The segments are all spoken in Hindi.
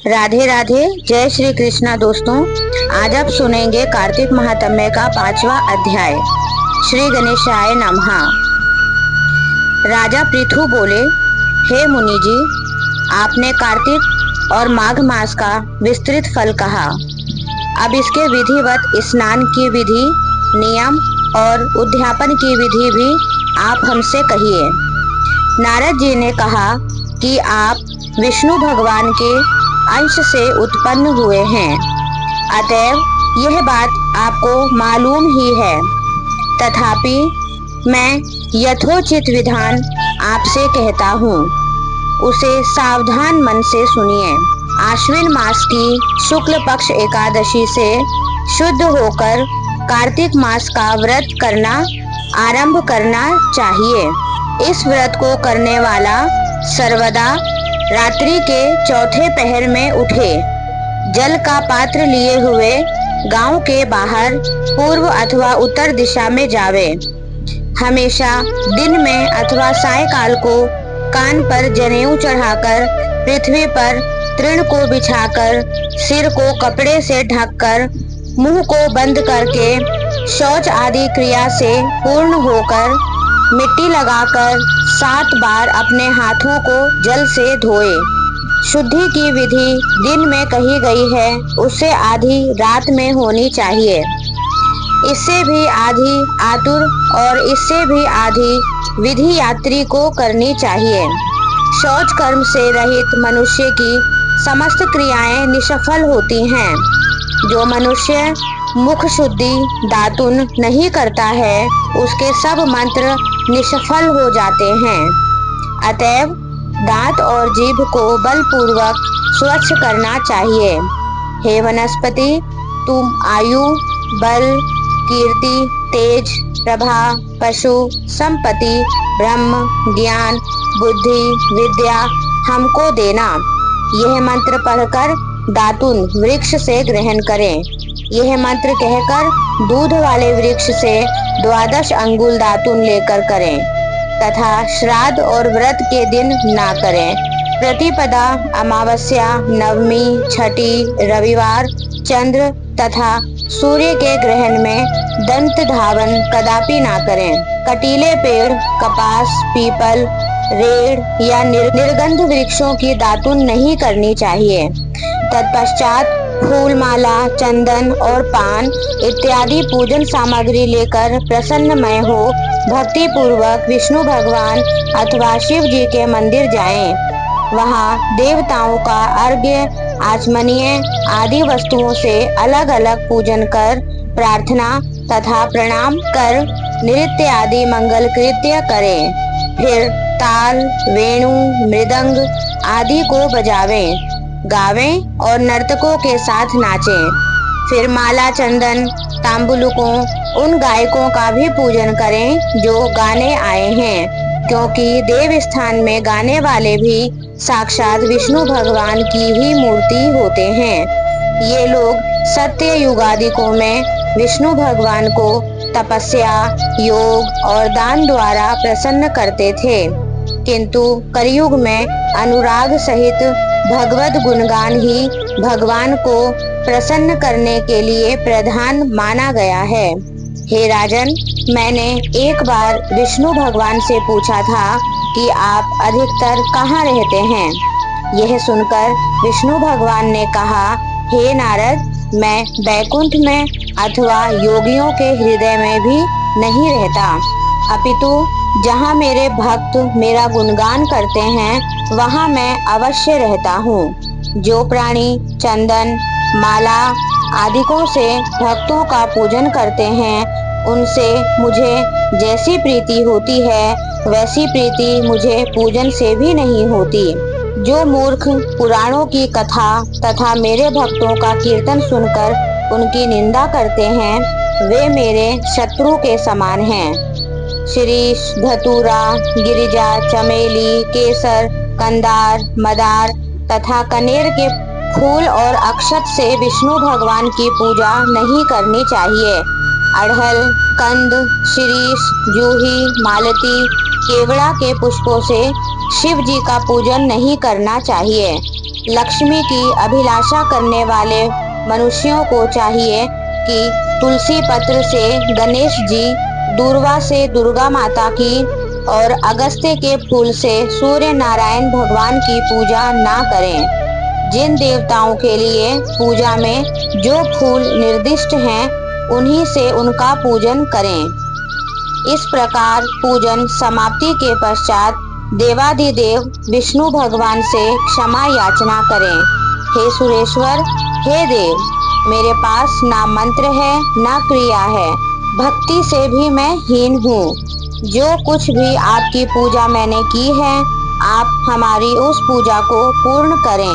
राधे राधे, जय श्री कृष्णा। दोस्तों, आज आप सुनेंगे कार्तिक महात्म्य का 5वां अध्याय। श्री गणेशाय नमः। राजा पृथु बोले, हे मुनि जी, आपने कार्तिक और माघ मास का विस्तृत फल कहा। अब इसके विधिवत स्नान की विधि, नियम और उद्यापन की विधि भी आप हमसे कहिए। नारद जी ने कहा कि आप विष्णु भगवान के अंश से उत्पन्न हुए हैं, अतएव यह बात आपको मालूम ही है। तथापि मैं यथोचित विधान आपसे कहता हूँ, उसे सावधान मन से सुनिए। आश्विन मास की शुक्ल पक्ष एकादशी से शुद्ध होकर कार्तिक मास का व्रत करना आरंभ करना चाहिए। इस व्रत को करने वाला सर्वदा रात्रि के चौथे पहर में उठे, जल का पात्र लिए हुए गांव के बाहर पूर्व अथवा उत्तर दिशा में जावे। हमेशा दिन में अथवा सायकाल को कान पर जनेऊ चढ़ाकर, पृथ्वी पर तृण को बिछाकर, सिर को कपड़े से ढककर, मुंह को बंद करके, शौच आदि क्रिया से पूर्ण होकर, मिट्टी लगाकर 7 बार अपने हाथों को जल से धोए। शुद्धि की विधि दिन में कही गई है, उससे आधी रात में होनी चाहिए। इससे भी आधी आतुर और इससे भी आधी विधि यात्री को करनी चाहिए। शौच कर्म से रहित मनुष्य की समस्त क्रियाएं निष्फल होती हैं। जो मनुष्य मुख शुद्धि दातुन नहीं करता है, उसके सब मंत्र निष्फल हो जाते हैं। अतएव दांत और जीभ को बलपूर्वक स्वच्छ करना चाहिए। हे वनस्पति, तुम आयु, बल, कीर्ति, तेज, प्रभा, पशु, संपत्ति, ब्रह्म, ज्ञान, बुद्धि, विद्या हमको देना। यह मंत्र पढ़कर दातुन वृक्ष से ग्रहण करें। यह मंत्र कहकर दूध वाले वृक्ष से 12 अंगुल दातुन लेकर करें, तथा श्राद्ध और व्रत के दिन ना करें। प्रतिपदा, अमावस्या, नवमी, छठी, रविवार, चंद्र तथा सूर्य के ग्रहण में दंत धावन कदापि ना करें। कटीले पेड़, कपास, पीपल, रेड़ या निर्गंध वृक्षों की दातुन नहीं करनी चाहिए। तत्पश्चात फूल माला, चंदन और पान इत्यादि पूजन सामग्री लेकर प्रसन्नमय हो भक्ति पूर्वक विष्णु भगवान अथवा शिव जी के मंदिर जाएं। वहां देवताओं का अर्घ्य, आचमनीय आदि वस्तुओं से अलग अलग पूजन कर, प्रार्थना तथा प्रणाम कर, नृत्य आदि मंगल कृत्य करें। फिर ताल, वेणु, मृदंग आदि को बजावें, गावें और नर्तकों के साथ नाचें। फिर माला, चंदन, तांबुलकों उन गायकों का भी पूजन करें जो गाने आए हैं, क्योंकि देव स्थान में गाने वाले भी साक्षात विष्णु भगवान की ही मूर्ति होते हैं। ये लोग सत्य युगादिकों में विष्णु भगवान को तपस्या, योग और दान द्वारा प्रसन्न करते थे, किंतु कलयुग में अनुराग सहित भगवत गुणगान ही भगवान को प्रसन्न करने के लिए प्रधान माना गया है। हे राजन, मैंने एक बार विष्णु भगवान से पूछा था कि आप अधिकतर कहाँ रहते हैं। यह सुनकर विष्णु भगवान ने कहा, हे नारद, मैं बैकुंठ में अथवा योगियों के हृदय में भी नहीं रहता, अपितु जहाँ मेरे भक्त मेरा गुणगान करते हैं वहाँ मैं अवश्य रहता हूँ। जो प्राणी चंदन, माला आदिकों से भक्तों का पूजन करते हैं, उनसे मुझे जैसी प्रीति होती है वैसी प्रीति मुझे पूजन से भी नहीं होती। जो मूर्ख पुराणों की कथा तथा मेरे भक्तों का कीर्तन सुनकर उनकी निंदा करते हैं, वे मेरे शत्रु के समान हैं। शिरीष, धतूरा, गिरिजा, चमेली, केसर, कंदार, मदार तथा कनेर के फूल और अक्षत से विष्णु भगवान की पूजा नहीं करनी चाहिए। अड़हल, कंद, शिरीष, जूही, मालती, केवड़ा के पुष्पों से शिव जी का पूजन नहीं करना चाहिए। लक्ष्मी की अभिलाषा करने वाले मनुष्यों को चाहिए कि तुलसी पत्र से गणेश जी, दूर्वा से दुर्गा माता की और अगस्त्य के फूल से सूर्य नारायण भगवान की पूजा ना करें। जिन देवताओं के लिए पूजा में जो फूल निर्दिष्ट हैं, उन्हीं से उनका पूजन करें। इस प्रकार पूजन समाप्ति के पश्चात देवाधिदेव विष्णु भगवान से क्षमा याचना करें। हे सुरेश्वर, हे देव, मेरे पास ना मंत्र है ना क्रिया है, भक्ति से भी मैं हीन हूँ। जो कुछ भी आपकी पूजा मैंने की है, आप हमारी उस पूजा को पूर्ण करें।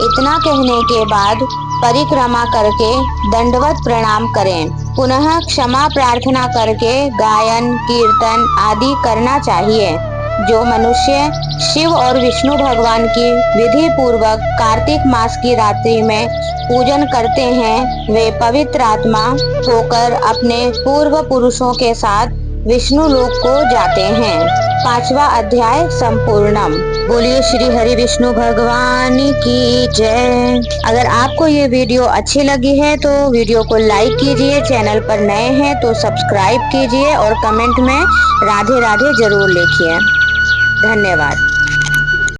इतना कहने के बाद परिक्रमा करके दंडवत प्रणाम करें। पुनः क्षमा प्रार्थना करके गायन कीर्तन आदि करना चाहिए। जो मनुष्य शिव और विष्णु भगवान की विधि पूर्वक कार्तिक मास की रात्रि में पूजन करते हैं, वे पवित्र आत्मा होकर अपने पूर्व पुरुषों के साथ विष्णु लोक को जाते हैं। 5वां अध्याय संपूर्णम। बोलिए श्री हरि विष्णु भगवान की जय। अगर आपको ये वीडियो अच्छी लगी है तो वीडियो को लाइक कीजिए, चैनल पर नए हैं तो सब्सक्राइब कीजिए और कमेंट में राधे राधे जरूर लिखिए। धन्यवाद।